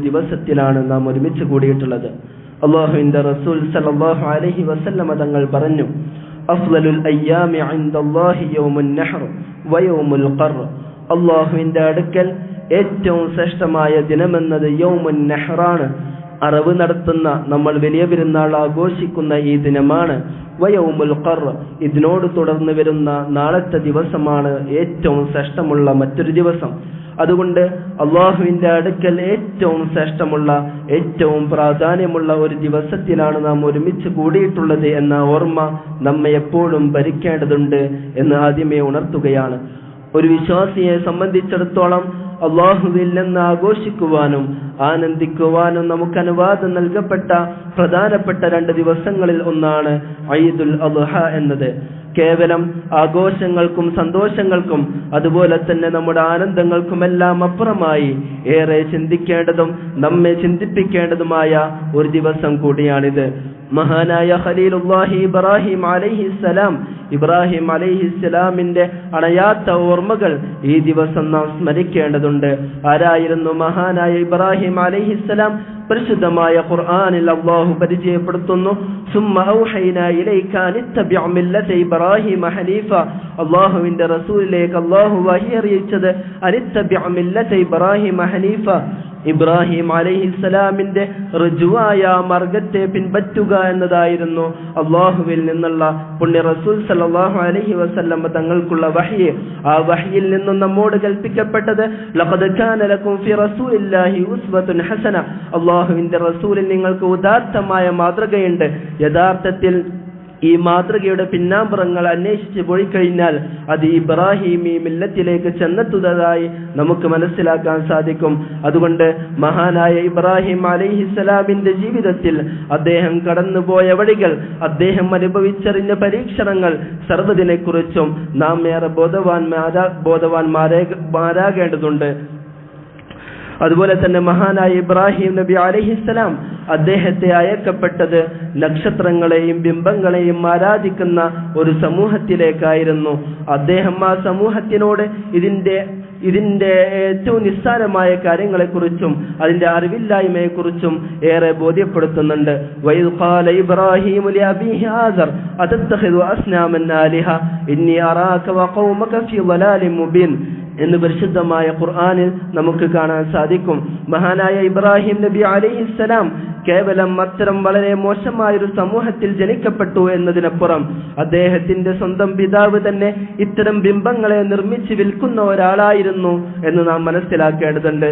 ദിവസത്തിലാണ് നാം ഒരുമിച്ച് കൂടിയിട്ടുള്ളത്. അല്ലാഹുവിന്റെ റസൂൽ സല്ലല്ലാഹു അലൈഹി വസല്ലം തങ്ങൾ പറഞ്ഞു, അഫ്ളലുൽ അയ്യാമി ഇൻദല്ലാഹി യൗമുൻ നഹർ വയൗമുൽ ഖർ. അല്ലാഹുവിന്റെ അടുക്കൽ ഏറ്റവും ശ്രേഷ്ഠമായ ദിനമെന്നത് യൗമുൻ നഹറാണ്. അറവ് നടത്തുന്ന, നമ്മൾ വലിയ പെരുന്നാൾ ആഘോഷിക്കുന്ന ഈ ദിനമാണ്. വയൗമുൽ ഖർ, ഇതിനോട് തുടർന്ന് വരുന്ന നാളത്തെ ദിവസമാണ് ഏറ്റവും ശ്രേഷ്ഠമുള്ള മറ്റൊരു ദിവസം. അതുകൊണ്ട് അള്ളാഹുവിന്റെ അടുക്കൽ ഏറ്റവും ശ്രേഷ്ഠമുള്ള, ഏറ്റവും പ്രാധാന്യമുള്ള ഒരു ദിവസത്തിലാണ് നാം ഒരുമിച്ച് കൂടിയിട്ടുള്ളത് എന്ന ഓർമ്മ നമ്മെ എപ്പോഴും ഭരിക്കേണ്ടതുണ്ട് എന്ന് ആദ്യമേ ഉണർത്തുകയാണ്. ഒരു വിശ്വാസിയെ സംബന്ധിച്ചിടത്തോളം അള്ളാഹുവിൽ നിന്ന് ആഘോഷിക്കുവാനും ആനന്ദിക്കുവാനും നമുക്ക് അനുവാദം നൽകപ്പെട്ട പ്രധാനപ്പെട്ട 2 ദിവസങ്ങളിൽ ഒന്നാണ് ഈദുൽ അദ്ഹ എന്നത്. കേവലം ആഘോഷങ്ങൾക്കും സന്തോഷങ്ങൾക്കും അതുപോലെ തന്നെ നമ്മുടെ ആനന്ദങ്ങൾക്കുമെല്ലാം അപ്പുറമായി ഏറെ ചിന്തിക്കേണ്ടതും നമ്മെ ചിന്തിപ്പിക്കേണ്ടതുമായ ഒരു ദിവസം കൂടിയാണിത്. മഹാനായ ഖലീലുല്ലാഹി ഇബ്രാഹിം അലൈഹിസ്സലാം, ഇബ്രാഹിം അലൈഹിസ്സലാമിന്റെ അണയാത്ത ഓർമ്മകൾ ഈ ദിവസം നാം സ്മരിക്കേണ്ടതുണ്ട്. ആരായിരുന്നു മഹാനായ ഇബ്രാഹിം അലൈഹിസ്സലാം? പരിശുദ്ധമായ ഖുർആനിൽ അല്ലാഹു പരിചയപ്പെടുത്തുന്നു, സുമ്മ ഔഹൈനാ ഇലൈക അനിത്തബിഅ മില്ലത ഇബ്രാഹിമ ഹനീഫ. അല്ലാഹുവിന്റെ റസൂലിലേക്ക് അല്ലാഹു വഹി അറിയിച്ചത് അനിത്തബിഅ മില്ലത ഇബ്രാഹിമ ഹനീഫ, ഇബ്രാഹിം അലൈഹിസ്സലാമിന്റെ റുജുവായ മാർഗത്തെ പിൻപറ്റുക എന്നതായിരുന്നു അല്ലാഹുവിൽ നിന്നുള്ള പുണ്യ റസൂൽ സല്ലല്ലാഹു അലൈഹി വസല്ലം തങ്ങൾക്കുള്ള വഹി. ആ വഹിയിൽ നിന്നും നമ്മോട് കൽപ്പിക്കപ്പെട്ടത് ലഖദ് കാന ലക്കും ഫി റസൂലില്ലാഹി ഉസ്വത്തുൻ ഹസന, അല്ലാഹുവിന്റെ റസൂലിൽ നിങ്ങൾക്ക് ഉദാത്തമായ മാതൃകയുണ്ട്. യഥാർത്ഥത്തിൽ ഈ മാതൃകയുടെ പിന്നാമ്പുറങ്ങൾ അന്വേഷിച്ച് പോയി കഴിഞ്ഞാൽ അത് ഇബ്രാഹിമി മില്ലത്തിലേക്ക് ചെന്നെത്തുന്നതായി നമുക്ക് മനസ്സിലാക്കാൻ സാധിക്കും. അതുകൊണ്ട് മഹാനായ ഇബ്രാഹിം അലൈഹിസ്സലാമിന്റെ ജീവിതത്തിൽ അദ്ദേഹം കടന്നുപോയ വഴികൾ, അദ്ദേഹം അനുഭവിച്ചറിഞ്ഞ പരീക്ഷണങ്ങൾ സർവ്വതിനെക്കുറിച്ചും നാം ഏറെ ബോധവാന്മാരാകേണ്ടതുണ്ട്. അതുപോലെ തന്നെ മഹാനായ ഇബ്രാഹിം നബി അലൈഹിസ്സലാം അദ്ദേഹത്തെ അയക്കപ്പെട്ടത് നക്ഷത്രങ്ങളെയും ബിംബങ്ങളെയും ആരാധിക്കുന്ന ഒരു സമൂഹത്തിലേക്കായിരുന്നു. അദ്ദേഹം ആ സമൂഹത്തിനോട് ഇതിന്റെ ഏറ്റവും നിസ്സാരമായ കാര്യങ്ങളെക്കുറിച്ചും അതിന്റെ അറിവില്ലായ്മയെക്കുറിച്ചും ഏറെ ബോധ്യപ്പെടുത്തുന്നുണ്ട്. വഇദ് ഖാല ഇബ്രാഹീമു ലിഅബീഹി ആസർ അതത്തഖിദു അസ്നാമൻ ആലിഹ ഇന്നി അറാക വഖൗമക ഫീ ളലാലിൻ മുബീൻ എന്ന് പരിശുദ്ധമായ ഖുർആനിൽ നമുക്ക് കാണാൻ സാധിക്കും. മഹാനായ ഇബ്രാഹിം നബി അലൈഹിസ്സലാം കേവലം അത്തരം വളരെ മോശമായൊരു സമൂഹത്തിൽ ജനിക്കപ്പെട്ടു എന്നതിനപ്പുറം അദ്ദേഹത്തിന്റെ സ്വന്തം പിതാവ് തന്നെ ഇത്തരം ബിംബങ്ങളെ നിർമ്മിച്ച് വിൽക്കുന്ന ഒരാളായിരുന്നു എന്ന് നാം മനസ്സിലാക്കേണ്ടതുണ്ട്.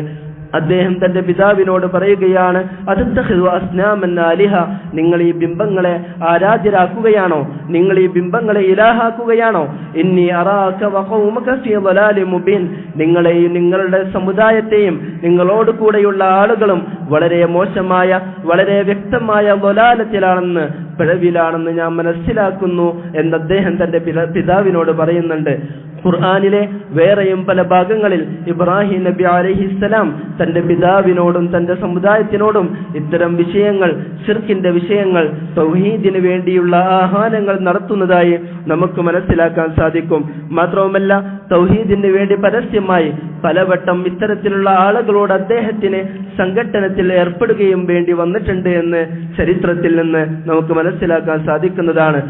അദ്ദേഹം തന്റെ പിതാവിനോട് പറയുകയാണ്, അതത്തഖിദു അസ്നാമൻ ആലിഹ, നിങ്ങൾ ഈ ബിംബങ്ങളെ ആരാധ്യരാക്കുകയാണോ? നിങ്ങൾ ഈ ബിംബങ്ങളെ ഇലാഹാക്കുകയാണോ? ഇന്നി അറാക വഖൗമക ഫീ ളലാലിൻ മുബീൻ, നിങ്ങളെയും നിങ്ങളുടെ സമുദായത്തെയും നിങ്ങളോട് കൂടെയുള്ള ആളുകളും വളരെ മോശമായ, വളരെ വ്യക്തമായ ളലാലത്തിലാണെന്ന്, പിഴവിലാണെന്ന് ഞാൻ മനസ്സിലാക്കുന്നു എന്ന് അദ്ദേഹം തന്റെ പിതാവിനോട് പറയുന്നുണ്ട്. ഖുർആനിലെ വേറെയും പല ഭാഗങ്ങളിൽ ഇബ്രാഹിം നബി അലൈഹിസ്സലാം തന്റെ പിതാവിനോടും തന്റെ സമുദായത്തിനോടും ഇത്തരം വിഷയങ്ങൾ, ശിർക്കിന്റെ വിഷയങ്ങൾ, തൗഹീദിന് വേണ്ടിയുള്ള ആഹ്വാനങ്ങൾ നടത്തുന്നതായി നമുക്ക് മനസ്സിലാക്കാൻ സാധിക്കും. മാത്രവുമല്ല, തൗഹീദിന് വേണ്ടി പരസ്യമായി പലവട്ടം ഇത്തരത്തിലുള്ള ആളുകളോട് അദ്ദേഹത്തിന് സംഘട്ടനത്തിൽ ഏർപ്പെടുകയും വേണ്ടി വന്നിട്ടുണ്ട് എന്ന് ചരിത്രത്തിൽ നിന്ന് നമുക്ക് മനസ്സിലാക്കാൻ സാധിക്കുന്നതാണ്.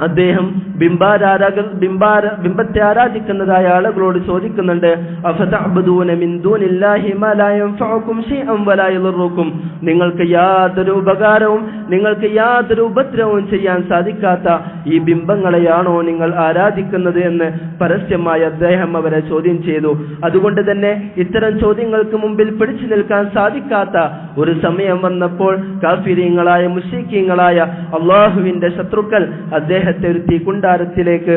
അദ്ദേഹം ബിംബത്തെ ആരാധിക്കുന്നതായ ആളുകളോട് ചോദിക്കുന്നുണ്ട്, അഫതഅബ്ദൂന മിൻ ദൂനില്ലാഹി മാ ലാ യൻഫഉകും ശൈഅൻ വലാ യദുറുകും, നിങ്ങൾക്ക് യാതൊരു ഉപകാരവും നിങ്ങൾക്ക് യാതൊരു ഉപദ്രവവും ചെയ്യാൻ സാധിക്കാത്ത ഈ ബിംബങ്ങളെയാണോ നിങ്ങൾ ആരാധിക്കുന്നത് എന്ന് പരസ്യമായി അദ്ദേഹം അവരെ ചോദ്യം ചെയ്തു. അതുകൊണ്ട് തന്നെ ഇത്തരം ചോദ്യങ്ങൾക്ക് മുമ്പിൽ പിടിച്ചു നിൽക്കാൻ സാധിക്കാത്ത ഒരു സമയം വന്നപ്പോൾ കാഫിരീങ്ങളായ മുശ്രിക്കീങ്ങളായ അള്ളാഹുവിന്റെ ശത്രുക്കൾ അദ്ദേഹത്തെ ഒരു തീക്കുണ്ടാരത്തിലേക്ക്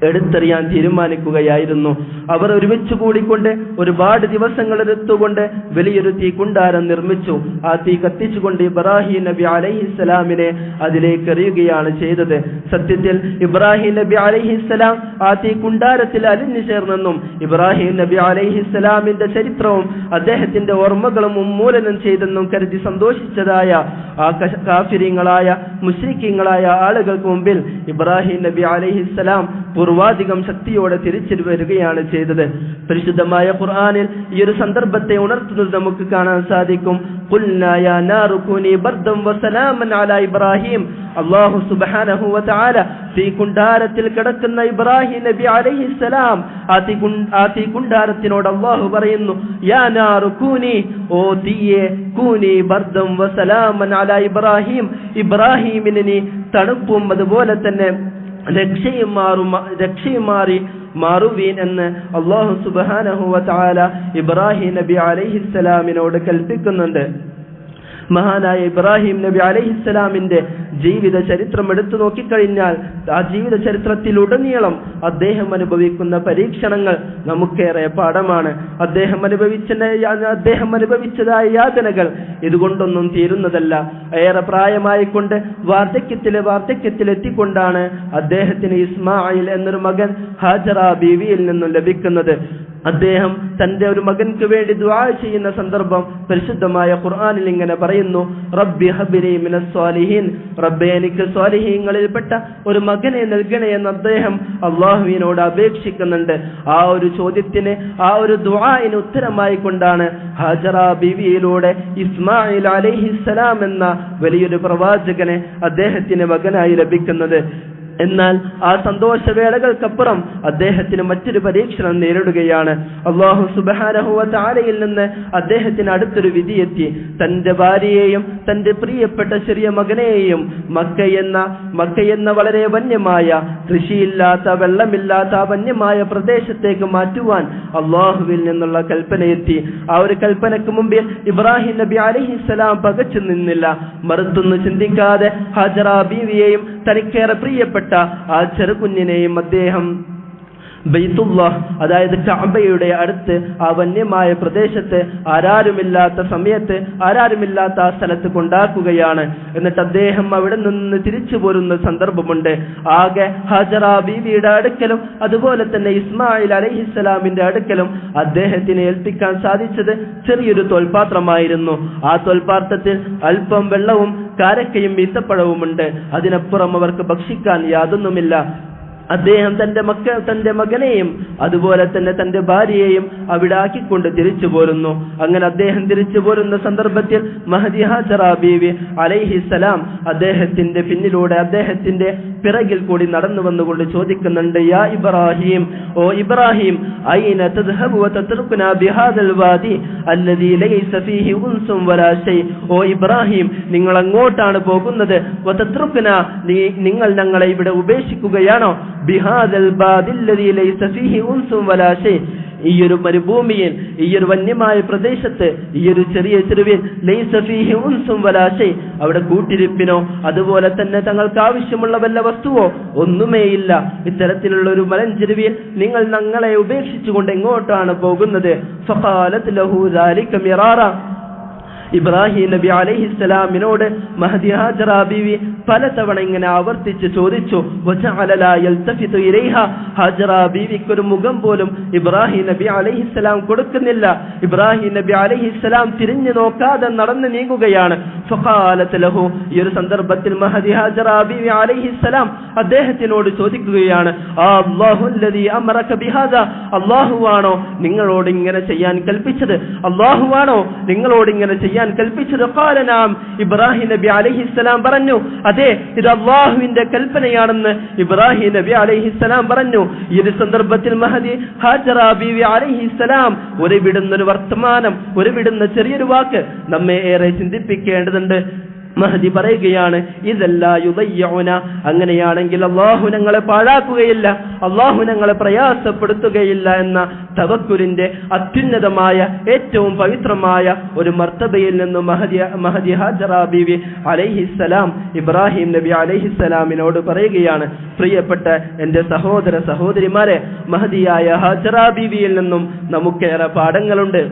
എടുത്തെറിയാൻ തീരുമാനിക്കുകയായിരുന്നു. അവർ ഒരുമിച്ച് കൂടിക്കൊണ്ട് ഒരുപാട് ദിവസങ്ങൾ എടുത്തുകൊണ്ട് വലിയൊരു തീക്കുണ്ടാരം നിർമ്മിച്ചു. ആ തീ കത്തിച്ചുകൊണ്ട് ഇബ്രാഹിം നബി അലൈഹിസ്സലാമിനെ അതിലേക്ക് എറിയുകയാണ് ചെയ്തത്. സത്യത്തിൽ ഇബ്രാഹിം നബി അലൈഹിസ്സലാം ആ തീക്കുണ്ടാരത്തിൽ അലിഞ്ഞു ചേർന്നെന്നും ഇബ്രാഹിം നബി അലൈഹിസ്സലാമിന്റെ ചരിത്രവും അദ്ദേഹത്തിന്റെ ഓർമ്മകളും ഉന്മൂലനം ചെയ്തെന്നും കരുതി സന്തോഷിച്ചതായ ആ കാഫിരീങ്ങളായ മുശ്രിക്കീങ്ങളായ ആളുകൾക്ക് മുമ്പിൽ ഇബ്രാഹിം നബി അലൈഹിസ്സലാം പൂർവാധികം ശക്തിയോടെ തിരിച്ചു വരികയാണ് ചെയ്തത്. പരിശുദ്ധമായ ഖുർആനിൽ ഈ ഒരു സന്ദർഭത്തെ ഉണർത്തുന്നത് നമുക്ക് കാണാൻ സാധിക്കും. ഖുൽനാ യാ നാറു കൂനി ബർദൻ വസലാമൻ അലാ ഇബ്രാഹിം. അല്ലാഹു സുബ്ഹാനഹു വ തആല തീകുണ്ടാരത്തിൽ കിടക്കുന്ന ഇബ്രാഹിം നബി അലൈഹിസ്സലാം ആ തീകുണ്ടാരത്തിനോട് അല്ലാഹു പറയുന്നു, യാ നാറു കൂനി, ഓ തീയെ, കൂനി ബർദൻ വസലാമൻ അലാ ഇബ്രാഹിം, ഇബ്രാഹിമിന് നീ തണുപ്പും അതുപോലെ തന്നെ രക്ഷയും മാറുവീൻ എന്ന് അല്ലാഹു സുബ്ഹാനഹു വ തആല ഇബ്രാഹിം നബി അലൈഹിസ്സലാമിനോട് കൽപ്പിക്കുന്നുണ്ട്. മഹാനായ ഇബ്രാഹിം നബി അലൈഹിസ്സലാമിന്റെ ജീവിത ചരിത്രം എടുത്തു നോക്കിക്കഴിഞ്ഞാൽ ആ ജീവിത ചരിത്രത്തിലുടനീളം അദ്ദേഹം അനുഭവിക്കുന്ന പരീക്ഷണങ്ങൾ നമുക്കേറെ പാഠമാണ്. അദ്ദേഹം അനുഭവിച്ചതായ യാതനകൾ ഇതുകൊണ്ടൊന്നും തീരുന്നതല്ല. ഏറെ പ്രായമായിക്കൊണ്ട് വാർദ്ധക്യത്തിലെത്തിക്കൊണ്ടാണ് അദ്ദേഹത്തിന് ഇസ്മായിൽ എന്നൊരു മകൻ ഹാജറ ബീവിയിൽ നിന്നും ലഭിക്കുന്നത്. അദ്ദേഹം തന്റെ ഒരു മകൻക്ക് വേണ്ടി ദുആ ചെയ്യുന്ന സന്ദർഭം പരിശുദ്ധമായ ഖുർആനിൽ ഇങ്ങനെ പറയുന്നു, റബ്ബി ഹബ്ലി മിനസ് സ്വാലിഹീൻ, റബ്ബേ എനിക്ക് സ്വാലിഹീങ്ങളിൽപ്പെട്ട ഒരു മകനെ നൽകണേ എന്ന് അദ്ദേഹം അല്ലാഹുവിനോട് അപേക്ഷിക്കുന്നുണ്ട്. ആ ഒരു ചോദ്യത്തിന്, ആ ഒരു ദുആഇന് ഉത്തരമായി കൊണ്ടാണ് ഹാജറ ബീവിയിലൂടെ ഇസ്മായിൽ അലൈഹിസ്സലാം എന്ന വലിയൊരു പ്രവാചകനെ അദ്ദേഹത്തിന് മകനായി ലഭിക്കുന്നത്. എന്നാൽ ആ സന്തോഷവേളകൾക്കപ്പുറം അദ്ദേഹത്തിന് മറ്റൊരു പരീക്ഷണം നേരിടുകയാണ്. അല്ലാഹു സുബ്ഹാനഹു വ തആലയിൽ നിന്ന് അദ്ദേഹത്തിന് അടുത്തൊരു വിധിയെത്തി. തന്റെ ഭാര്യയെയും തന്റെ പ്രിയപ്പെട്ട ചെറിയ മകനെയും മക്ക എന്ന വളരെ വന്യമായ, കൃഷിയില്ലാത്ത, വെള്ളമില്ലാത്ത ആ വന്യമായ പ്രദേശത്തേക്ക് മാറ്റുവാൻ അല്ലാഹുവിൽ നിന്നുള്ള കൽപ്പനയെത്തി. ആ ഒരു കൽപ്പനയ്ക്ക് മുമ്പിൽ ഇബ്രാഹിം നബി അലൈഹിസ്സലാം പകച്ചു നിന്നില്ല. മറുത്തൊന്ന് ചിന്തിക്കാതെ ഹാജറ ബീവിയെയും തനിക്കേറെ പ്രിയപ്പെട്ട ആ ചെറുകുഞ്ഞിനെയും അദ്ദേഹം ബൈത്തുല്ലാഹ്, അതായത് കഅബയുടെ അടുത്ത് ആ വന്യമായ പ്രദേശത്ത് ആരാരുമില്ലാത്ത സമയത്ത്, ആരാരുമില്ലാത്ത ആ സ്ഥലത്ത് കൊണ്ടാക്കുകയാണ്. എന്നിട്ട് അദ്ദേഹം അവിടെ നിന്ന് തിരിച്ചു പോരുന്ന സന്ദർഭമുണ്ട്. ആകെ ഹാജറ ബീവിയുടെ അടുക്കലും അതുപോലെ തന്നെ ഇസ്മായിൽ അലൈഹിസ്സലാമിന്റെ അടുക്കലും അദ്ദേഹത്തിന് ഏൽപ്പിക്കാൻ സാധിച്ചത് ചെറിയൊരു തോൽപാത്രമായിരുന്നു. ആ തോൽപാത്രത്തിൽ അല്പം വെള്ളവും കാരക്കയും ഈത്തപ്പഴവുമുണ്ട്. അതിനപ്പുറം അവർക്ക് ഭക്ഷിക്കാൻ യാതൊന്നുമില്ല. അദ്ദേഹം തന്റെ മകനെയും അതുപോലെ തന്നെ തന്റെ ഭാര്യയെയും അവിടെ ആക്കിക്കൊണ്ട് തിരിച്ചു പോരുന്നു. അങ്ങനെ അദ്ദേഹം തിരിച്ചു പോരുന്ന സന്ദർഭത്തിൽ മഹദി ഹാജറ ബീവി അലൈഹിസ്സലാം അദ്ദേഹത്തിന്റെ പിന്നിലൂടെ, അദ്ദേഹത്തിന്റെ പിറകിൽ കൂടി നടന്നു വന്നുകൊണ്ട് ചോദിക്കുന്നുണ്ട്, യാ ഇബ്രാഹിം, ഓ ഇബ്രാഹിം, ഐന തദ്ഹബു വതത്റുകുനാ ബിഹാദൽ വാദി അല്ലദീ ലൈസ ഫീഹി ഉൻസും വലാ ശൈ. ഓ ഇബ്രാഹിം, നിങ്ങൾ അങ്ങോട്ടാണ് പോകുന്നത്. വതത്റുകുനാ, നിങ്ങൾ ഞങ്ങളെ ഇവിടെ ഉപേക്ഷിക്കുകയാണോ? ബിഹാദൽ വാദി അല്ലദീ ലൈസ ഫീഹി ഉൻസും വലാ ശൈ. ഈ ഒരു മരുഭൂമിയിൽ, ഈ ഒരു വന്യമായ പ്രദേശത്ത്, ഈ ഒരു ചെറിയ ചെരുവിൽ ലൈസ ഫീഹി ഉൻസും വലാ ശൈ, അവിടെ കൂട്ടിരിപ്പിനോ അതുപോലെ തന്നെ തങ്ങൾക്ക് ആവശ്യമുള്ള വല്ല വസ്തുവോ ഒന്നുമേയില്ല. ഇത്തരത്തിലുള്ള ഒരു മലഞ്ചെരുവിൽ നിങ്ങൾ ഞങ്ങളെ ഉപേക്ഷിച്ചുകൊണ്ട് എങ്ങോട്ടാണ് പോകുന്നത്? ഫഖാലത് ലഹു ദാലിക മിറാറ. ഇബ്രാഹിം നബി അലൈഹിസ്സലാമിനോട് മഹദി ഹാജറ ബീവി പലതവണ ഇങ്ങനെ ആവർത്തിച്ച് ചോദിച്ചു. ഹാജറ ബീവിക്കൊരു മുഖം പോലും ഇബ്രാഹിം നബി അലൈഹിസ്സലാം കൊടുക്കുന്നില്ല. ഇബ്രാഹിം നബി അലൈഹിസ്സലാം തിരിഞ്ഞു നോക്കാതെ നടന്നു നീങ്ങുകയാണ്. ഫഖാലത് ലഹു, ഈ ഒരു സന്ദർഭത്തിൽ മഹദി ഹാജറ ബീവി അലൈഹിസ്സലാം അദ്ദേഹത്തിനോട് ചോദിക്കുകയാണ്, അല്ലാഹുല്ലദീ അമറക ബിഹാദാ, അല്ലാഹുവാണോ നിങ്ങളോട് ഇങ്ങനെ ചെയ്യാൻ കൽപ്പിച്ചത്? അല്ലാഹുവാണോ നിങ്ങളോട് ഇങ്ങനെ ചെയ്യാൻ കൽപ്പിച്ചത്? ഖാല നഅം. ഇബ്രാഹിം നബി അലൈഹിസ്സലാം പറഞ്ഞു, അതെ, ഇത് അല്ലാഹുവിന്റെ കൽപ്പനയാണെന്ന് ഇബ്രാഹിം നബി അലൈഹിസ്സലാം പറഞ്ഞു. ഈ ഒരു സന്ദർഭത്തിൽ മഹദി ഹാജറ ബീവി അലൈഹിസ്സലാം ഒരു വർത്തമാനം, ഒരു ചെറിയൊരു വാക്ക് നമ്മെ ഏറെ ചിന്തിപ്പിക്കേണ്ടതുണ്ട്. മഹദി പറയുകയാണ്, ഇതല്ല യുദയ്യഉന, അങ്ങനെയാണെങ്കിൽ അല്ലാഹു ഞങ്ങളെ പാഴാക്കുകയില്ല, അല്ലാഹു ഞങ്ങളെ പ്രയാസപ്പെടുത്തുകയില്ല എന്ന തവക്കുലിന്റെ അത്യുന്നതമായ, ഏറ്റവും പവിത്രമായ ഒരു മർത്തബയിൽ നിന്ന് മഹദി ഹാജറ ബീവി അലൈഹിസ്സലാം ഇബ്രാഹിം നബി അലൈഹിസ്സലാമിനോട് പറയുകയാണ്. പ്രിയപ്പെട്ട എന്റെ സഹോദര സഹോദരിമാരെ, മഹദിയായ ഹാജറ ബീവിയിൽ നിന്നും നമുക്കേറെ പാഠങ്ങളുണ്ട്.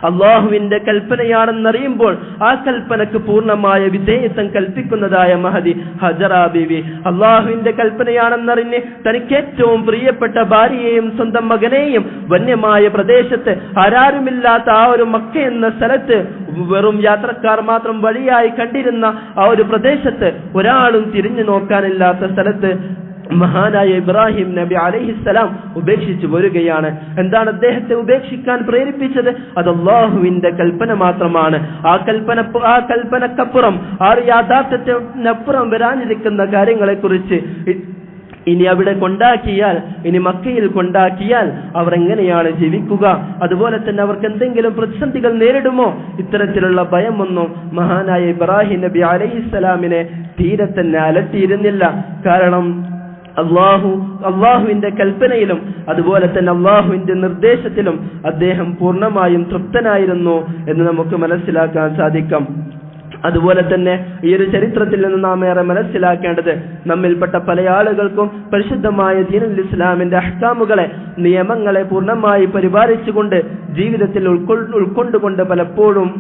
അള്ളാഹുവിന്റെ കൽപ്പനയാണെന്നറിയുമ്പോൾ ആ കൽപ്പനക്ക് പൂർണ്ണമായ വിധേയത്വം കൽപ്പിക്കുന്നതായ മഹദി ഹജറ ബീവി അള്ളാഹുവിന്റെ കൽപ്പനയാണെന്നറിഞ്ഞ് തനിക്ക് ഏറ്റവും പ്രിയപ്പെട്ട ഭാര്യയെയും സ്വന്തം മകനെയും വന്യമായ പ്രദേശത്ത് ആരാരുമില്ലാത്ത ആ ഒരു മക്ക എന്ന സ്ഥലത്ത് വെറും യാത്രക്കാർ മാത്രം വഴിയായി കണ്ടിരുന്ന ആ ഒരു പ്രദേശത്ത് ഒരാളും തിരിഞ്ഞു നോക്കാനില്ലാത്ത സ്ഥലത്ത് മഹാനായ ഇബ്രാഹിം നബി അലൈഹിസ്സലാം ഉപേക്ഷിച്ചു വരികയാണ്. എന്താണ് അദ്ദേഹത്തെ ഉപേക്ഷിക്കാൻ പ്രേരിപ്പിച്ചത്? അത് അല്ലാഹുവിന്റെ കൽപ്പന മാത്രമാണ്. ആ കൽപ്പനക്കപ്പുറം ആ യാഥാർത്ഥ്യത്തിനപ്പുറം വരാനിരിക്കുന്ന കാര്യങ്ങളെക്കുറിച്ച് ഇനി അവിടെ കൊണ്ടാക്കിയാൽ, ഇനി മക്കയിൽ കൊണ്ടാക്കിയാൽ അവർ എങ്ങനെയാണ് ജീവിക്കുക, അതുപോലെ തന്നെ അവർക്ക് എന്തെങ്കിലും പ്രതിസന്ധികൾ നേരിടുമോ, ഇത്തരത്തിലുള്ള ഭയമൊന്നും മഹാനായ ഇബ്രാഹിം നബി അലൈഹിസ്സലാമിനെ തീരെ തന്നെ അലട്ടിയിരുന്നില്ല. കാരണം അള്ളാഹുവിന്റെ കൽപ്പനയിലും അതുപോലെ തന്നെ അള്ളാഹുവിന്റെ നിർദ്ദേശത്തിലും അദ്ദേഹം പൂർണ്ണമായും തൃപ്തനായിരുന്നു എന്ന് നമുക്ക് മനസ്സിലാക്കാൻ സാധിക്കും. അതുപോലെ തന്നെ ഈ ഒരു ചരിത്രത്തിൽ നിന്ന് നാം ഏറെ മനസ്സിലാക്കേണ്ടത്, നമ്മിൽപ്പെട്ട പല ആളുകൾക്കും പരിശുദ്ധമായ ദീനുൽ ഇസ്ലാമിന്റെ അഹ്കാമുകളെ, നിയമങ്ങളെ പൂർണ്ണമായി പരിപാലിച്ചുകൊണ്ട് ജീവിതത്തിൽ ഉൾക്കൊണ്ടുകൊണ്ട് പലപ്പോഴും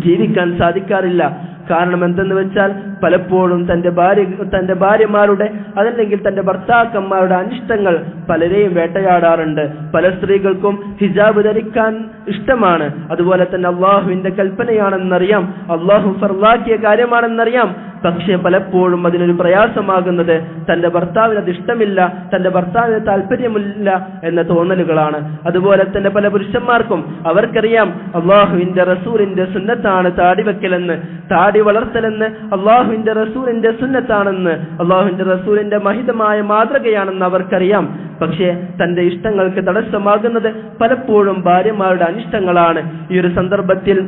ജീവിക്കാൻ സാധിക്കാറില്ല. കാരണം എന്തെന്ന് വെച്ചാൽ പലപ്പോഴും തന്റെ ഭാര്യമാരുടെ അതല്ലെങ്കിൽ തന്റെ ഭർത്താക്കന്മാരുടെ അനിഷ്ടങ്ങൾ പലരെയും വേട്ടയാടാറുണ്ട്. പല സ്ത്രീകൾക്കും ഹിജാബ് ധരിക്കാൻ ഇഷ്ടമാണ്, അതുപോലെ തന്നെ അള്ളാഹുവിന്റെ കൽപ്പനയാണെന്നറിയാം, അള്ളാഹു ഫർളാക്കിയ കാര്യമാണെന്നറിയാം. പക്ഷെ പലപ്പോഴും അതിനൊരു പ്രയാസമാകുന്നത് തന്റെ ഭർത്താവിന് അത് ഇഷ്ടമില്ല, തന്റെ ഭർത്താവിന് താല്പര്യമില്ല എന്ന തോന്നലുകളാണ്. അതുപോലെ തന്നെ പല പുരുഷന്മാർക്കും അവർക്കറിയാം അള്ളാഹുവിന്റെ റസൂലിന്റെ സുന്നത്താണ് താടി വെക്കലെന്ന്, താടി വളർത്തലെന്ന് അള്ളാഹുവിന്റെ റസൂലിന്റെ സുന്നത്താണെന്ന്, അള്ളാഹുവിന്റെ റസൂലിന്റെ മഹിതമായ മാതൃകയാണെന്ന് അവർക്കറിയാം. പക്ഷേ തന്റെ ഇഷ്ടങ്ങൾക്ക് തടസ്സമാകുന്നത് പലപ്പോഴും ഭാര്യമാരുടെ അനിഷ്ടങ്ങളാണ്. ഈ ഒരു സന്ദർഭത്തിൽ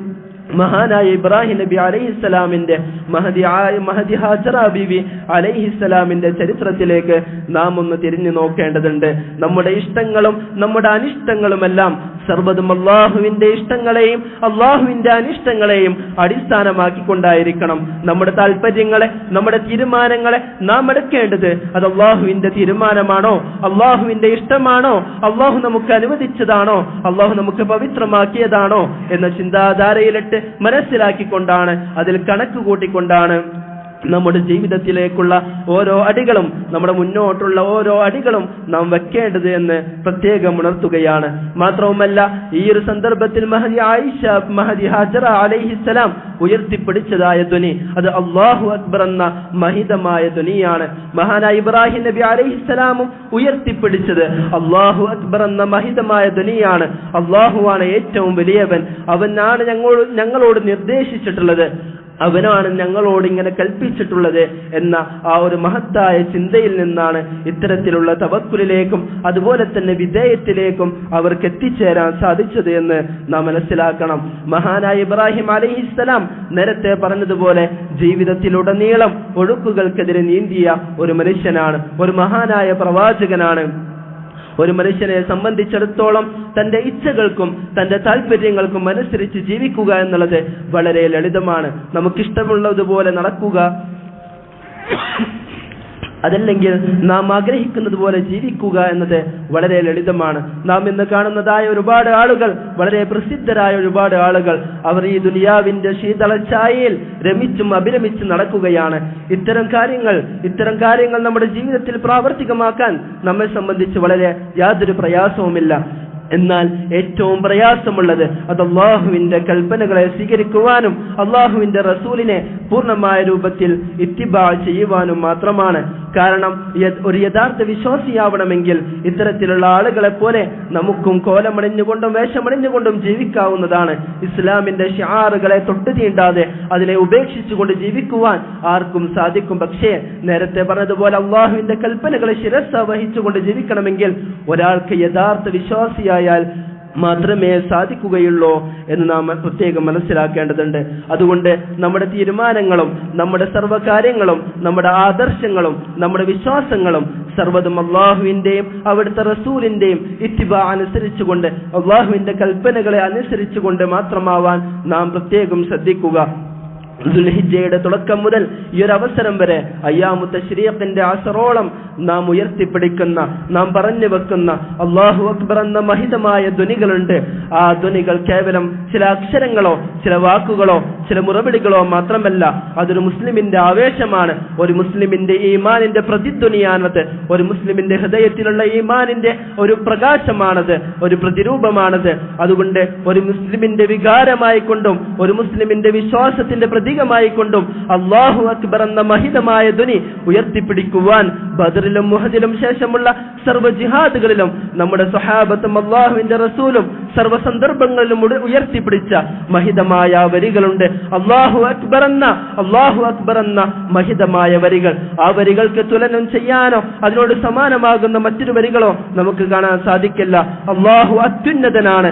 മഹാനായ ഇബ്രാഹിം നബി അലൈഹിസ്സലാമിന്റെ മഹദി ഹാജറ ബീവി അലൈഹിസ്സലാമിന്റെ ചരിത്രത്തിലേക്ക് നാം ഒന്ന് തിരിഞ്ഞു നോക്കേണ്ടതുണ്ട്. നമ്മുടെ ഇഷ്ടങ്ങളും നമ്മുടെ അനിഷ്ടങ്ങളുമെല്ലാം സർവ്വതും അള്ളാഹുവിന്റെ ഇഷ്ടങ്ങളെയും അള്ളാഹുവിന്റെ അനിഷ്ടങ്ങളെയും അടിസ്ഥാനമാക്കിക്കൊണ്ടായിരിക്കണം. നമ്മുടെ താല്പര്യങ്ങളെ, നമ്മുടെ തീരുമാനങ്ങളെ നാം എടുക്കേണ്ടത് അത് അള്ളാഹുവിന്റെ തീരുമാനമാണോ, അള്ളാഹുവിന്റെ ഇഷ്ടമാണോ, അള്ളാഹു നമുക്ക് അനുവദിച്ചതാണോ, അള്ളാഹു നമുക്ക് പവിത്രമാക്കിയതാണോ എന്ന ചിന്താധാരയിലിട്ട് മനസ്സിലാക്കിക്കൊണ്ടാണ്, അതിൽ കണക്ക് കൂട്ടിക്കൊണ്ടാണ് നമ്മുടെ ജീവിതത്തിലേക്കുള്ള ഓരോ അടികളും, നമ്മുടെ മുന്നോട്ടുള്ള ഓരോ അടികളും നാം വെക്കേണ്ടത് എന്ന് പ്രത്യേകം ഉണർത്തുകയാണ്. മാത്രവുമല്ല, ഈ ഒരു സന്ദർഭത്തിൽ മഹദി ഹാജറ അലൈഹിസ്സലാം ഉയർത്തിപ്പിടിച്ചതായ ധ്വനി അത് അല്ലാഹു അക്ബർ എന്ന മഹിതമായ ധ്വനിയാണ്. മഹാനായ ഇബ്രാഹിം നബി അലൈഹിസ്സലാമും ഉയർത്തിപ്പിടിച്ചത് അല്ലാഹു അക്ബർ എന്ന മഹിതമായ ധ്വനിയാണ്. അല്ലാഹുവാണ് ഏറ്റവും വലിയവൻ, അവനാണ് ഞങ്ങളോട് നിർദ്ദേശിച്ചിട്ടുള്ളത്, അവനാണ് ഞങ്ങളോട് ഇങ്ങനെ കൽപ്പിച്ചിട്ടുള്ളത് എന്ന ആ ഒരു മഹത്തായ ചിന്തയിൽ നിന്നാണ് ഇത്തരത്തിലുള്ള തവക്കുലിലേക്കും അതുപോലെ തന്നെ വിധേയത്തിലേക്കും അവർക്ക് എത്തിച്ചേരാൻ സാധിച്ചത് എന്ന് നാം മനസ്സിലാക്കണം. മഹാനായ ഇബ്രാഹിം അലൈഹിസ്സലാം നേരത്തെ പറഞ്ഞതുപോലെ ജീവിതത്തിലുടനീളം ഒഴുക്കുകൾക്കെതിരെ നീന്തിയ ഒരു മനുഷ്യനാണ്, ഒരു മഹാനായ പ്രവാചകനാണ്. ഒരു മനുഷ്യനെ സംബന്ധിച്ചിടത്തോളം തന്റെ ഇച്ഛകൾക്കും തന്റെ താല്പര്യങ്ങൾക്കും അനുസരിച്ച് ജീവിക്കുക എന്നുള്ളത് വളരെ ലളിതമാണ്. നമുക്കിഷ്ടമുള്ളതുപോലെ നടക്കുക, അതല്ലെങ്കിൽ നാം ആഗ്രഹിക്കുന്നത് പോലെ ജീവിക്കുക എന്നത് വളരെ ലളിതമാണ്. നാം ഇന്ന് കാണുന്നതായ ഒരുപാട് ആളുകൾ, വളരെ പ്രസിദ്ധരായ ഒരുപാട് ആളുകൾ, അവർ ഈ ദുനിയാവിന്റെ ശീതളഛായയിൽ രമിച്ചും അഭിരമിച്ചും നടക്കുകയാണ്. ഇത്തരം കാര്യങ്ങൾ നമ്മുടെ ജീവിതത്തിൽ പ്രാവർത്തികമാക്കാൻ നമ്മെ സംബന്ധിച്ച് വളരെ യാതൊരു പ്രയാസവുമില്ല. എന്നാൽ ഏറ്റവും പ്രയാസമുള്ളത് അത് അള്ളാഹുവിന്റെ കൽപ്പനകളെ സ്വീകരിക്കുവാനും അള്ളാഹുവിന്റെ റസൂലിനെ പൂർണ്ണമായ രൂപത്തിൽ ഇത്തിബാ ചെയ്യുവാനും മാത്രമാണ്. കാരണം ഒരു യഥാർത്ഥ വിശ്വാസിയാവണമെങ്കിൽ ഇത്തരത്തിലുള്ള ആളുകളെ പോലെ നമുക്കും കോലമണിഞ്ഞുകൊണ്ടും വേഷമണിഞ്ഞുകൊണ്ടും ജീവിക്കാവുന്നതാണ്. ഇസ്ലാമിന്റെ ഷിആറുകളെ തൊട്ടു തീണ്ടാതെ അതിനെ ഉപേക്ഷിച്ചുകൊണ്ട് ജീവിക്കുവാൻ ആർക്കും സാധിക്കും. പക്ഷേ നേരത്തെ പറഞ്ഞതുപോലെ അള്ളാഹുവിന്റെ കൽപ്പനകളെ ശിരസ്സ വഹിച്ചുകൊണ്ട് ജീവിക്കണമെങ്കിൽ ഒരാൾക്ക് യഥാർത്ഥ വിശ്വാസിയായാൽ മാത്രമേ സാധിക്കുകയുള്ളൂ എന്ന് നാം പ്രത്യേകം മനസ്സിലാക്കേണ്ടതുണ്ട്. അതുകൊണ്ട് നമ്മുടെ തീരുമാനങ്ങളും നമ്മുടെ സർവ്വകാര്യങ്ങളും നമ്മുടെ ആദർശങ്ങളും നമ്മുടെ വിശ്വാസങ്ങളും സർവ്വതും അള്ളാഹുവിന്റെയും അവിടുത്തെ റസൂലിന്റെയും ഇത്തിബാ അനുസരിച്ചുകൊണ്ട് അള്ളാഹുവിന്റെ കൽപ്പനകളെ അനുസരിച്ചുകൊണ്ട് മാത്രമാവാൻ നാം പ്രത്യേകം ശ്രദ്ധിക്കുക. ദുൽഹിജ്ജയുടെ തുടക്കം മുതൽ ഈ ഒരു അവസരം വരെ അയ്യാമു തശ്രീഖിന്റെ അസറോളം നാം ഉയർത്തിപ്പിടിക്കുന്ന, നാം പറഞ്ഞു വെക്കുന്ന അല്ലാഹു അക്ബർ എന്ന മഹിതമായ ധ്വനികളുണ്ട്. ആ ധ്വനികൾ കേവലം ചില അക്ഷരങ്ങളോ ചില വാക്കുകളോ ചില മുറവിളികളോ മാത്രമല്ല, അതൊരു മുസ്ലിമിന്റെ ആവേശമാണ്, ഒരു മുസ്ലിമിന്റെ ഈമാനിന്റെ പ്രതിധ്വനിയാണത്, ഒരു മുസ്ലിമിന്റെ ഹൃദയത്തിലുള്ള ഈമാനിന്റെ ഒരു പ്രകാശമാണത്, ഒരു പ്രതിരൂപമാണത്. അതുകൊണ്ട് ഒരു മുസ്ലിമിന്റെ വികാരമായി കൊണ്ടും ഒരു മുസ്ലിമിന്റെ വിശ്വാസത്തിന്റെ പ്രതീകമായിക്കൊണ്ടും അല്ലാഹു അക്ബർ എന്ന മഹിതമായ ധ്വനി ഉയർത്തിപ്പിടിക്കുവാൻ ബദറിലും മുഹദിലും ശേഷമുള്ള സർവ്വ ജിഹാദുകളിലും നമ്മുടെ സ്വഹാബത്തും അല്ലാഹുവിന്റെ റസൂലും സർവ്വ സന്ദർഭങ്ങളിലും ഉയർത്തിപ്പിടിച്ച മഹിതമായ വരികളുണ്ട്. അല്ലാഹു അക്ബർ എന്ന മഹിതമായ വരികൾ, ആ വരികൾക്ക് തുലനം ചെയ്യാനോ അതിനോട് സമാനമാകുന്ന മറ്റൊരു വരികളോ നമുക്ക് കാണാൻ സാധിക്കില്ല. അല്ലാഹു അത്യുന്നതനാണ്,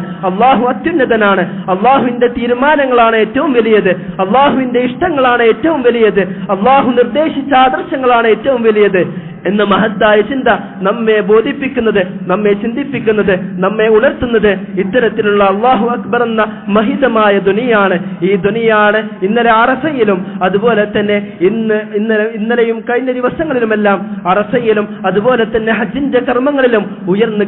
അല്ലാഹുവിന്റെ തീരുമാനങ്ങളാണ് ഏറ്റവും വലിയത്, അല്ലാഹുവിന്റെ ഇഷ്ടങ്ങളാണ് ഏറ്റവും വലിയത്, അല്ലാഹു നിർദ്ദേശിച്ച ആദർശങ്ങളാണ് ഏറ്റവും വലിയത് എന്ന മഹത്തായ ചിന്ത നമ്മെ ബോധിപ്പിക്കുന്നത്, നമ്മെ ചിന്തിപ്പിക്കുന്നത്, നമ്മെ ഉണർത്തുന്നത് ഇത്തരത്തിലുള്ള അല്ലാഹു അക്ബർ എന്ന മഹിതമായ ധ്വനിയാണ്. ഈ ധ്വനിയാണ് ഇന്നലെ അറഫയിലും അതുപോലെ തന്നെ ഇന്നലെയും കഴിഞ്ഞ ദിവസങ്ങളിലുമെല്ലാം അറഫയിലും അതുപോലെ തന്നെ ഹജ്ജിന്റെ കർമ്മങ്ങളിലും ഉയർന്നു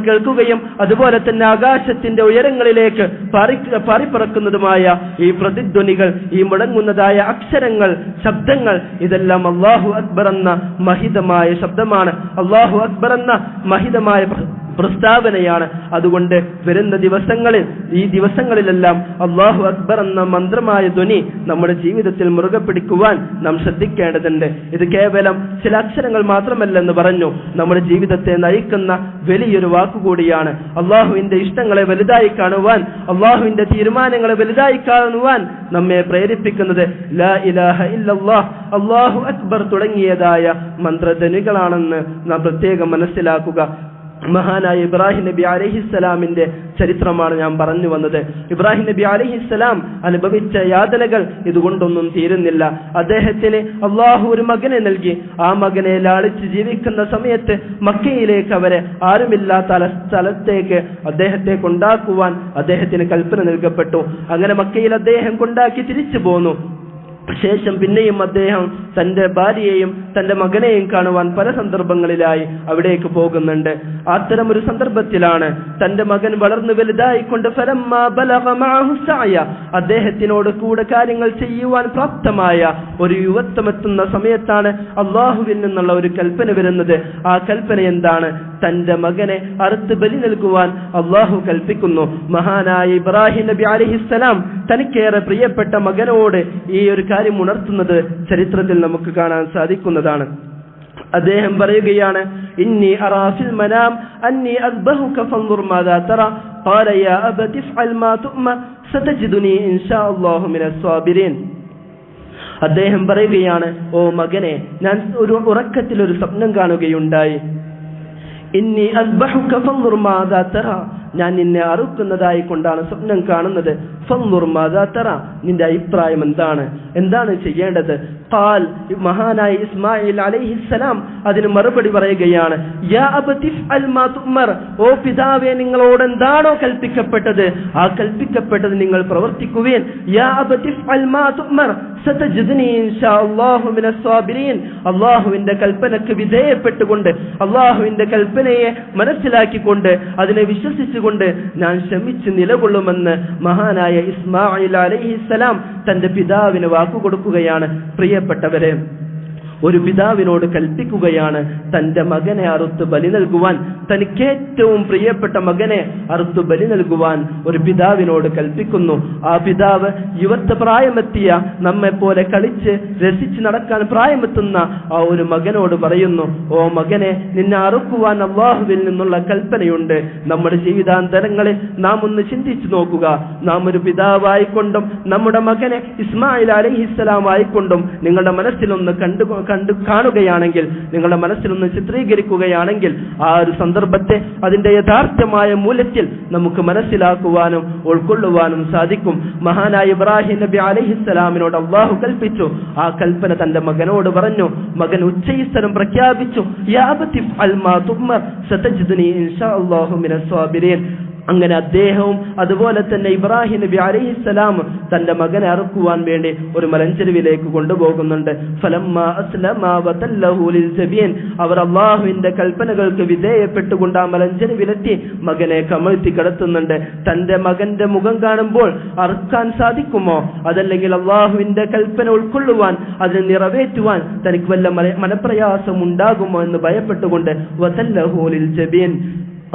കേൾക്കുകയും അതുപോലെ തന്നെ ആകാശത്തിന്റെ ഉയരങ്ങളിലേക്ക് പാറിപ്പറക്കുന്നതുമായ ഈ പ്രതിധ്വനികൾ, ഈ മുടങ്ങുന്നതായ അക്ഷരങ്ങൾ, ശബ്ദങ്ങൾ, ഇതെല്ലാം അല്ലാഹു അക്ബർ എന്ന മഹിതമായ ശബ്ദമാണ്, അല്ലാഹു അക്ബർ എന്ന മഹിതമായ പ്രസ്താവനയാണ്. അതുകൊണ്ട് വരുന്ന ഈ ദിവസങ്ങളിലെല്ലാം അല്ലാഹു അക്ബർ എന്ന മന്ത്രമായ ധ്വനി നമ്മുടെ ജീവിതത്തിൽ മുറുകെ പിടിക്കുവാൻ നാം ശ്രദ്ധിക്കേണ്ടതുണ്ട്. ഇത് കേവലം ചില അക്ഷരങ്ങൾ മാത്രമല്ലെന്ന് പറഞ്ഞു, നമ്മുടെ ജീവിതത്തെ നയിക്കുന്ന വലിയൊരു വാക്കുകൂടിയാണ്. അല്ലാഹുവിന്റെ ഇഷ്ടങ്ങളെ വലുതായി കാണുവാൻ, അല്ലാഹുവിന്റെ തീരുമാനങ്ങളെ വലുതായി കാണുവാൻ നമ്മെ പ്രേരിപ്പിക്കുന്നത് ലാ ഇലാഹ ഇല്ലല്ലാഹ്, അല്ലാഹു അക്ബർ തുടങ്ങിയതായ മന്ത്രധ്വനികളാണെന്ന് നാം പ്രത്യേകം മനസ്സിലാക്കുക. മഹാനായ ഇബ്രാഹിം നബി അലൈഹിസ്സലാമിന്റെ ചരിത്രമാണ് ഞാൻ പറഞ്ഞു വന്നത്. ഇബ്രാഹിം നബി അലൈഹിസ്സലാം അനുഭവിച്ച യാതനകൾ ഇതുകൊണ്ടൊന്നും തീരുന്നില്ല. അദ്ദേഹത്തിന് അള്ളാഹു ഒരു മകനെ നൽകി. ആ മകനെ ലാളിച്ച് ജീവിക്കുന്ന സമയത്ത് മക്കയിലേക്ക് അവരെ ആരുമില്ലാത്ത സ്ഥലത്തേക്ക് അദ്ദേഹത്തെ കൊണ്ടാക്കുവാൻ അദ്ദേഹത്തിന് കൽപ്പന നൽകപ്പെട്ടു. അങ്ങനെ മക്കയിൽ അദ്ദേഹം കൊണ്ടാക്കി തിരിച്ചു പോന്നു. ശേഷം പിന്നെയും അദ്ദേഹം തന്റെ ഭാര്യയെയും തന്റെ മകനെയും കാണുവാൻ പല സന്ദർഭങ്ങളിലായി അവിടേക്ക് പോകുന്നുണ്ട്. അത്തരം ഒരു സന്ദർഭത്തിലാണ് തന്റെ മകൻ വളർന്നു വലുതായിക്കൊണ്ട് അദ്ദേഹത്തിനോട് കൂടെ കാര്യങ്ങൾ ചെയ്യുവാൻ പ്രാപ്തമായ ഒരു യുവത്വമെത്തുന്ന സമയത്താണ് അള്ളാഹുവിൽ നിന്നുള്ള ഒരു കൽപ്പന വരുന്നത്. ആ കൽപ്പന എന്താണ്? തന്റെ മകനെ അറുത്ത് ബലി നൽകുവാൻ അള്ളാഹു കൽപ്പിക്കുന്നു. മഹാനായ ഇബ്രാഹിം നബി അലൈഹിസ്സലാം തനിക്കേറെ പ്രിയപ്പെട്ട മകനോട് ഈ ഒരു കാര്യം ഉണർത്തുന്നത് ചരിത്രത്തിൽ നമുക്ക് കാണാൻ സാധിക്കുന്നതാണ്. അദ്ദേഹം പറയുകയാണ്, ഇന്നി അറാ ഫിൽ മനാം അന്നി അസ്ബഹുക ഫൻദുർ മാദാ തറാ ഖാല യാ അബതി ഫഅൽ മാ തുഅമർ സതജിദുനി ഇൻഷാ അല്ലാഹു മിനസ് സ്വാബിരീൻ. അദ്ദേഹം പറയുകയാണ്, ഓ മകനെ, ഞാൻ ഒരു ഉറക്കത്തിൽ ഒരു സ്വപ്നം കാണുകയുണ്ടായി. ഇന്നി അസ്ബഹുക ഫൻദുർ മാദാ തറാ, ഞാൻ നിന്നെ അറുക്കുന്നതായി കൊണ്ടാണ് സ്വപ്നം കാണുന്നത്. ഫൻദുർ മാദാ തറാ, നിന്റെ അഭിപ്രായം എന്താണ് ചെയ്യേണ്ടത്? ഖാൽ, മഹാനായ ഇസ്മായിൽ അലൈഹിസ്സലാം അതിന് മറുപടി പറയുകയാണ്, യാ അബതി ഫഅൽ മാ തുഅമർ, ഓ പിതാവേ, നിങ്ങളോട് എന്താണോ കൽപ്പിക്കപ്പെട്ടത് ആ കൽപ്പിക്കപ്പെട്ടത് നിങ്ങൾ പ്രവർത്തിക്കുവിൻ. യാ അബതി ഫഅൽ മാ തുഅമർ സതജിദുനി ഇൻഷാ അല്ലാഹു മിനസ് സ്വാബിരീൻ. അല്ലാഹുവിന്റെ കൽപ്പനക്ക് വിധേയപ്പെട്ടുകൊണ്ട്, അല്ലാഹുവിന്റെ കൽപ്പനയെ മനസ്സിലാക്കിക്കൊണ്ട് അതിനെ വിശ്വസിച്ചുകൊണ്ട് ഞാൻ ക്ഷമിച്ച് നിലകൊള്ളുമെന്ന് മഹാനായ ഇസ്മായിൽ അലൈഹിസ്സലാം തന്റെ പിതാവിന് വാക്കുകൊടുക്കുകയാണ്. പ്രിയപ്പെട്ടവരെ, ഒരു പിതാവിനോട് കൽപ്പിക്കുകയാണ് തന്റെ മകനെ അറുത്ത് ബലി നൽകുവാൻ, തനിക്ക് ഏറ്റവും പ്രിയപ്പെട്ട മകനെ അറുത്ത് ബലി നൽകുവാൻ ഒരു പിതാവിനോട് കൽപ്പിക്കുന്നു. ആ പിതാവ് യുവത്വ പ്രായമെത്തിയ, നമ്മെ പോലെ കളിച്ച് രസിച്ച് നടക്കാൻ പ്രായമെത്തുന്ന ആ ഒരു മകനോട് പറയുന്നു, ഓ മകനെ, നിന്നെ അറുക്കുവാൻ അല്ലാഹുവിൽ നിന്നുള്ള കൽപ്പനയുണ്ട്. നമ്മുടെ ജീവിതാന്തരങ്ങളിൽ നാം ഒന്ന് ചിന്തിച്ചു നോക്കുക. നാം ഒരു പിതാവായിക്കൊണ്ടും നമ്മുടെ മകനെ ഇസ്മായിൽ അലൈഹിസ്സലാം ആയിക്കൊണ്ടും നിങ്ങളുടെ മനസ്സിലൊന്ന് കാണുകയാണെങ്കിൽ, നിങ്ങളുടെ മനസ്സിലൊന്ന് ചിത്രീകരിക്കുകയാണെങ്കിൽ, ആ ഒരു സന്ദർഭത്തെ അതിന്റെ യഥാർത്ഥമായ മൂല്യത്തിൽ നമുക്ക് മനസ്സിലാക്കുവാനും ഉൾക്കൊള്ളുവാനും സാധിക്കും. മഹാനായ ഇബ്രാഹിം നബി അലൈഹിസ്സലാമിനോട് അല്ലാഹു കൽപ്പിച്ചു. ആ കൽപ്പന തന്റെ മകനോട് പറഞ്ഞു. മകൻ ഉച്ചയിസ്തരം പ്രഖ്യാപിച്ചു, യാ അബതി ഫഅൽ മാ തുഅമർ സതജിദുനി ഇൻഷാ അല്ലാഹു മിനസ് സ്വാബിരീൻ. അങ്ങനെ അദ്ദേഹവും അതുപോലെ തന്നെ ഇബ്രാഹിം നബി അലൈഹിസ്സലാം തന്റെ മകനെ അറുക്കുവാൻ വേണ്ടി ഒരു മലഞ്ചെരുവിലേക്ക് കൊണ്ടുപോകുന്നുണ്ട്. ഫലമ്മാ അസ്ലമാ വതല്ലഹു ലിൽജബീൻ, അവർ അല്ലാഹുവിന്റെ കൽപ്പനകൾക്ക് വിധേയപ്പെട്ടുകൊണ്ട് ആ മലഞ്ചെരുവിലെത്തി മകനെ കമഴ്ത്തി കിടത്തുന്നുണ്ട്. തന്റെ മകന്റെ മുഖം കാണുമ്പോൾ അറുക്കാൻ സാധിക്കുമോ, അതല്ലെങ്കിൽ അല്ലാഹുവിന്റെ കൽപ്പന ഉൾക്കൊള്ളുവാൻ അതിനെ നിറവേറ്റുവാൻ തനിക്ക് വല്ല മനപ്രയാസം ഉണ്ടാകുമോ എന്ന് ഭയപ്പെട്ടുകൊണ്ട് വതല്ലഹു ലിൽജബീൻ,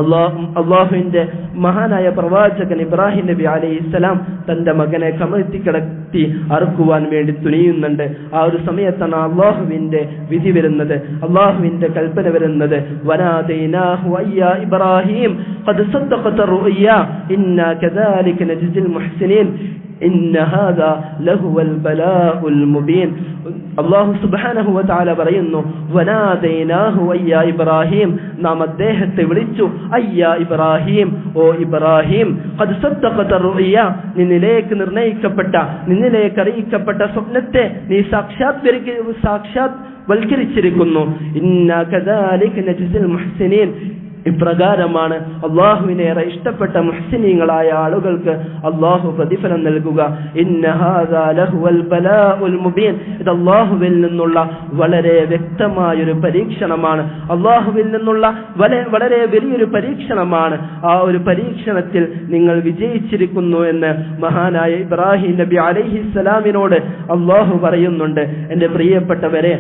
അള്ളാഹുവിന്റെ മഹാനായ പ്രവാചകൻ ഇബ്രാഹിം നബി അലൈഹിസ്സലാം തന്റെ മകനെ കമഴ്ത്തി കിടത്തി അറുക്കുവാൻ വേണ്ടി തുനിയുന്നുണ്ട്. ആ ഒരു സമയത്താണ് അള്ളാഹുവിന്റെ വിധി വരുന്നത്, അള്ളാഹുവിന്റെ കൽപ്പന വരുന്നത്. വനാദൈനാഹു അയ്യാ ഇബ്രാഹിം ഖദ് സദ്ദഖത റുഅ്യാ ഇന്നാ കദാലിക നജ്സിൽ മുഹ്സിനീൻ ഇന്ന ഹാദാ ലഹുവൽ ബലാഉൽ മുബീൻ. അല്ലാഹു സുബ്ഹാനഹു വ തആല പറയുന്നു, വനാദൈനാഹു അയ്യാ ഇബ്രാഹിം, നാം അദ്ദേഹത്തെ വിളിച്ചു. അയ്യാ ഇബ്രാഹിം, ഓ ഇബ്രാഹിം, ഖദ് സദ്ദഖത റുഅ്യാ, നിന്നിലേക്ക് നിർണയിക്കപ്പെട്ട, നിന്നിലേക്ക് അറിയിക്കപ്പെട്ട സ്വപ്നത്തെ നീ സാക്ഷാത്വൽക്കരിച്ചിരിക്കുന്നു. ഇന്നാ കദാലിക നജ്സിൽ മുഹ്സിനീൻ, ഇപ്രകാരമാണ് അള്ളാഹുവിനേറെ ഇഷ്ടപ്പെട്ട മുഹ്സിനീങ്ങളായ ആളുകൾക്ക് അള്ളാഹു പ്രതിഫലം നൽകുക. ഇന്ന ഹാദാ ലഹുവൽ ബലാഉൽ മുബീൻ, ഇത് അള്ളാഹുവിൽ നിന്നുള്ള വളരെ വ്യക്തമായൊരു പരീക്ഷണമാണ്, അള്ളാഹുവിൽ നിന്നുള്ള വളരെ വലിയൊരു പരീക്ഷണമാണ്. ആ ഒരു പരീക്ഷണത്തിൽ നിങ്ങൾ വിജയിച്ചിരിക്കുന്നു എന്ന് മഹാനായ ഇബ്രാഹിം നബി അലൈഹിസ്സലാമിനോട് അള്ളാഹു പറയുന്നുണ്ട്. എൻ്റെ പ്രിയപ്പെട്ടവരെ,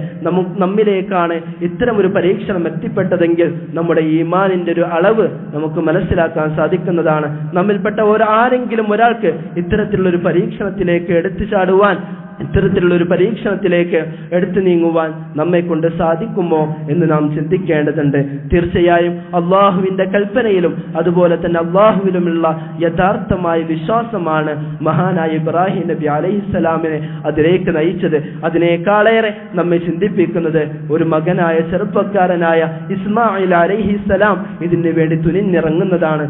നമ്മിലേക്കാണ് ഇത്തരം ഒരു പരീക്ഷണം എത്തിപ്പെട്ടതെങ്കിൽ നമ്മുടെ ഈമാൻ ഒരു അളവ് നമുക്ക് മനസ്സിലാക്കാൻ സാധിക്കുന്നതാണ്. നമ്മിൽപ്പെട്ട ആരെങ്കിലും ഒരാൾക്ക് ഇത്തരത്തിലുള്ള ഒരു പരീക്ഷണത്തിലേക്ക് എടുത്തു ചാടുവാൻ, ഇത്തരത്തിലുള്ള ഒരു പരീക്ഷണത്തിലേക്ക് എടുത്തു നീങ്ങുവാൻ നമ്മെ കൊണ്ട് സാധിക്കുമോ എന്ന് നാം ചിന്തിക്കേണ്ടതുണ്ട്. തീർച്ചയായും അള്ളാഹുവിന്റെ കൽപ്പനയിലും അതുപോലെ തന്നെ അള്ളാഹുവിലുമുള്ള യഥാർത്ഥമായ വിശ്വാസമാണ് മഹാനായ ഇബ്രാഹിം നബി അലൈഹിസ്സലാമിനെ അതിലേക്ക് നയിച്ചത്. അതിനേക്കാളേറെ നമ്മെ ചിന്തിപ്പിക്കുന്നത് ഒരു മകനായ ചെറുപ്പക്കാരനായ ഇസ്മായിൽ അലൈഹിസ്സലാം ഇതിനു വേണ്ടി തുനിഞ്ഞിറങ്ങുന്നതാണ്.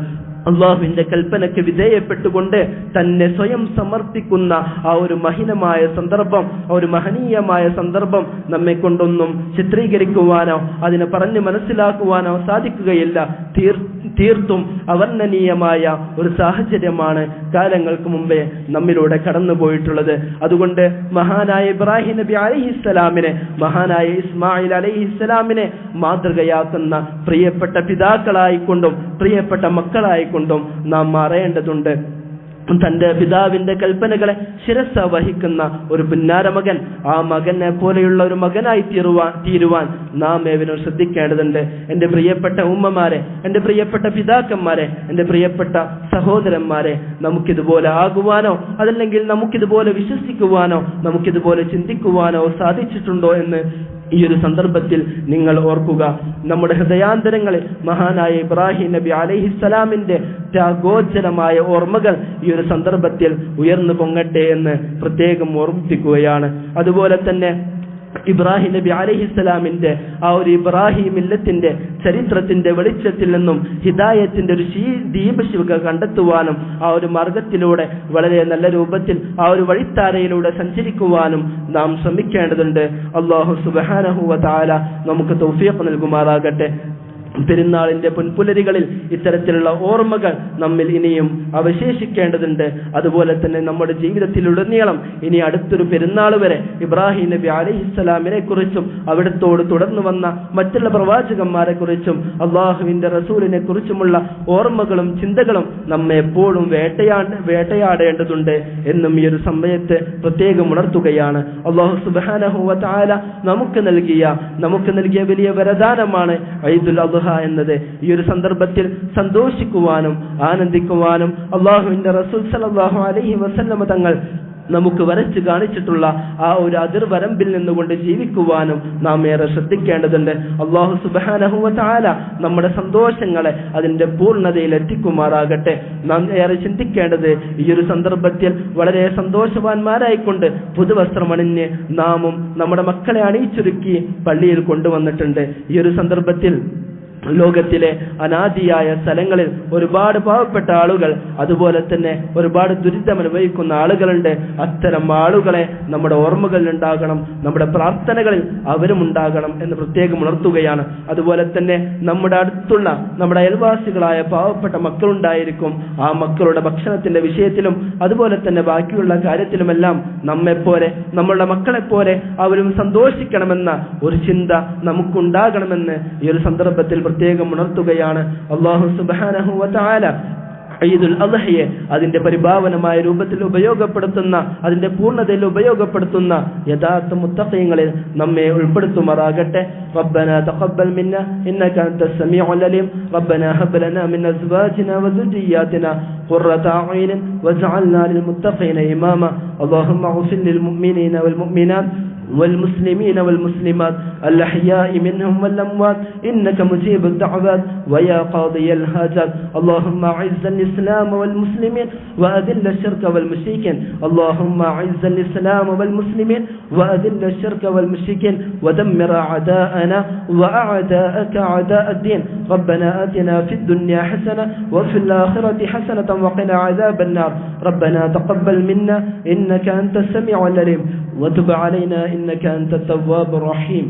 അള്ളാഹുവിന്റെ കൽപ്പനയ്ക്ക് വിധേയപ്പെട്ടുകൊണ്ട് തന്നെ സ്വയം സമർപ്പിക്കുന്ന ആ ഒരു മഹിനമായ സന്ദർഭം, ആ ഒരു മഹനീയമായ സന്ദർഭം നമ്മെ കൊണ്ടൊന്നും ചിത്രീകരിക്കുവാനോ അതിനെ പറഞ്ഞ് മനസ്സിലാക്കുവാനോ സാധിക്കുകയില്ല. തീർത്തും അവർണ്ണനീയമായ ഒരു സാഹചര്യമാണ് കാലങ്ങൾക്ക് മുമ്പേ നമ്മിലൂടെ കടന്നുപോയിട്ടുള്ളത്. അതുകൊണ്ട് മഹാനായ ഇബ്രാഹിം നബി അലൈഹിസ്സലാമിനെ, മഹാനായ ഇസ്മായിൽ അലൈഹിസ്സലാമിനെ മാതൃകയാക്കുന്ന പ്രിയപ്പെട്ട പിതാക്കളായിക്കൊണ്ടും പ്രിയപ്പെട്ട മക്കളായിക്കൊണ്ടും നാം മാറേണ്ടതുണ്ട്. തന്റെ പിതാവിന്റെ കൽപ്പനകളെ ശിരസ വഹിക്കുന്ന ഒരു പുന്നാരമകൻ, ആ മകനെ പോലെയുള്ള ഒരു മകനായി തീരുവാൻ നാം ഏവരും ശ്രദ്ധിക്കേണ്ടതുണ്ട്. എൻ്റെ പ്രിയപ്പെട്ട ഉമ്മമാരെ, എൻ്റെ പ്രിയപ്പെട്ട പിതാക്കന്മാരെ, എൻ്റെ പ്രിയപ്പെട്ട സഹോദരന്മാരെ, നമുക്കിതുപോലെ ആകുവാനോ അതല്ലെങ്കിൽ നമുക്കിതുപോലെ വിശ്വസിക്കുവാനോ നമുക്കിതുപോലെ ചിന്തിക്കുവാനോ സാധിച്ചിട്ടുണ്ടോ എന്ന് ഈ ഒരു സന്ദർഭത്തിൽ നിങ്ങൾ ഓർക്കുക. നമ്മുടെ ഹൃദയാന്തരങ്ങളിൽ മഹാനായ ഇബ്രാഹിം നബി അലൈഹിസ്സലാമിന്റെ ത്യാഗോജ്ജലമായ ഓർമ്മകൾ ഈ ഒരു സന്ദർഭത്തിൽ ഉയർന്നു പൊങ്ങട്ടെ എന്ന് പ്രത്യേകം ഓർമ്മിപ്പിക്കുകയാണ്. അതുപോലെ തന്നെ ഇബ്രാഹിം നബി അലൈഹിസ്സലാമിന്റെ ആ ഒരു ഇബ്രാഹിം മില്ലത്തിന്റെ ചരിത്രത്തിന്റെ വെളിച്ചത്തിൽ നിന്നും ഹിദായത്തിന്റെ ഒരു ദീപശിവക കണ്ടെത്തുവാനും ആ ഒരു മാർഗത്തിലൂടെ വളരെ നല്ല രൂപത്തിൽ ആ ഒരു വഴിത്താരയിലൂടെ സഞ്ചരിക്കുവാനും നാം ശ്രമിക്കേണ്ടതുണ്ട്. അല്ലാഹു സുബ്ഹാനഹു വ തആല നമുക്ക് തൗഫീഖ് നൽകുമാറാകട്ടെ. പെരുന്നാളിന്റെ പൊൻപുലരികളിൽ ഇത്തരത്തിലുള്ള ഓർമ്മകൾ നമ്മിൽ ഇനിയും അവശേഷിക്കേണ്ടതുണ്ട്. അതുപോലെ തന്നെ നമ്മുടെ ജീവിതത്തിലുടനീളം ഇനി അടുത്തൊരു പെരുന്നാൾ വരെ ഇബ്രാഹിം നബി അലൈഹിസ്സലാമിനെ കുറിച്ചും അവിടത്തോട് തുടർന്നു വന്ന മറ്റുള്ള പ്രവാചകന്മാരെ കുറിച്ചും അള്ളാഹുവിന്റെ റസൂലിനെ കുറിച്ചുമുള്ള ഓർമ്മകളും ചിന്തകളും നമ്മെ എപ്പോഴും വേട്ടയാടേണ്ടതുണ്ട് എന്നും ഈ ഒരു സമയത്ത് പ്രത്യേകം ഉണർത്തുകയാണ്. അല്ലാഹു സുബ്ഹാനഹു വ തആല നമുക്ക് നൽകിയ വലിയ വരദാനമാണ് ഈദുൽ അദ്ഹ എന്നത്. ഈ ഒരു സന്ദർഭത്തിൽ സന്തോഷിക്കുവാനും ആനന്ദിക്കുവാനും അല്ലാഹുവിന്റെ റസൂൽ സല്ലല്ലാഹു അലൈഹി വസല്ലം തങ്ങൾ നമുക്ക് വരച്ച് കാണിച്ചിട്ടുള്ള ആ ഒരു അതിർവരമ്പിൽ നിന്നുകൊണ്ട് ജീവിക്കുവാനും നാം ഏറെ ശ്രദ്ധിക്കേണ്ടതുണ്ട്. അല്ലാഹു സുബ്ഹാനഹു വ തആല നമ്മുടെ സന്തോഷങ്ങളെ അതിന്റെ പൂർണ്ണതയിൽ എത്തിക്കുമാറാകട്ടെ. നാം ഏറെ ചിന്തിക്കേണ്ടത് ഈ ഒരു സന്ദർഭത്തിൽ വളരെ സന്തോഷവാന്മാരായിക്കൊണ്ട് പുതുവസ്ത്രമണിഞ്ഞ് നാമും നമ്മുടെ മക്കളെ അണിയിച്ചൊരുക്കി പള്ളിയിൽ കൊണ്ടുവന്നിട്ടുണ്ട്. ഈ ഒരു സന്ദർഭത്തിൽ ലോകത്തിലെ അനാദിയായ സ്ഥലങ്ങളിൽ ഒരുപാട് പാവപ്പെട്ട ആളുകൾ, അതുപോലെ തന്നെ ഒരുപാട് ദുരിതം അനുഭവിക്കുന്ന ആളുകളുണ്ട്. അത്തരം ആളുകളെ നമ്മുടെ ഓർമ്മകളിൽ ഉണ്ടാകണം, നമ്മുടെ പ്രാർത്ഥനകളിൽ അവരും ഉണ്ടാകണം എന്ന് പ്രത്യേകം ഉണർത്തുകയാണ്. അതുപോലെ തന്നെ നമ്മുടെ അടുത്തുള്ള നമ്മുടെ അയൽവാസികളായ പാവപ്പെട്ട മക്കളുണ്ടായിരിക്കും. ആ മക്കളുടെ ഭക്ഷണത്തിന്റെ വിഷയത്തിലും അതുപോലെ തന്നെ ബാക്കിയുള്ള കാര്യത്തിലുമെല്ലാം നമ്മെപ്പോലെ, നമ്മളുടെ മക്കളെപ്പോലെ അവരും സന്തോഷിക്കണമെന്ന ഒരു ചിന്ത നമുക്കുണ്ടാകണമെന്ന് ഈ ഒരു സന്ദർഭത്തിൽ പ്രത്യേകം ഉണർത്തുകയാണ്. അല്ലാഹു സുബ്ഹാനഹു വ തആല ഈദുൽ അദ്ഹയെ അതിന്റെ പരിഭാവനമായ രൂപത്തിൽ ഉപയോഗപ്പെടുത്തുന്ന, അതിന്റെ പൂർണ്ണതയിൽ ഉപയോഗപ്പെടുത്തുന്ന യഥാർത്ഥ മുത്തഖീങ്ങളിൽ നമ്മെ ഉൾപ്പെടുത്തുമാറാകട്ടെ. റബ്ബനാ തഖബ്ബൽ മിന്നാ ഇന്നക അൻതസ് സമീഉൽ അലീം. റബ്ബനാ ഹബ് ലനാ മിൻ അസ്വാജിനാ വദുരിയാതിനാ ഖുർറത അഈൻ വജഅൽനാ ലിൽ മുത്തഖീന ഇമാമ. അല്ലാഹുമ്മ ഗ്ഫിർ ലിൽ മുഅ്മിനീന വൽ മുഅ്മിനാത്ത് والمسلمين والمسلمات الأحياء منهم والأموات إنك مجيب الدعوات ويا قاضي الحاجات. اللهم أعز الإسلام والمسلمين وأذل الشرك والمشركين. اللهم أعز الإسلام والمسلمين وأذل الشرك والمشركين ودمر أعداءنا وأعداءك أعداء الدين. ربنا آتنا في الدنيا حسنة وفي الآخرة حسنة وقنا عذاب النار. ربنا تقبل منا إنك أنت السميع العليم وتب علينا إنك أنت التواب الرحيم.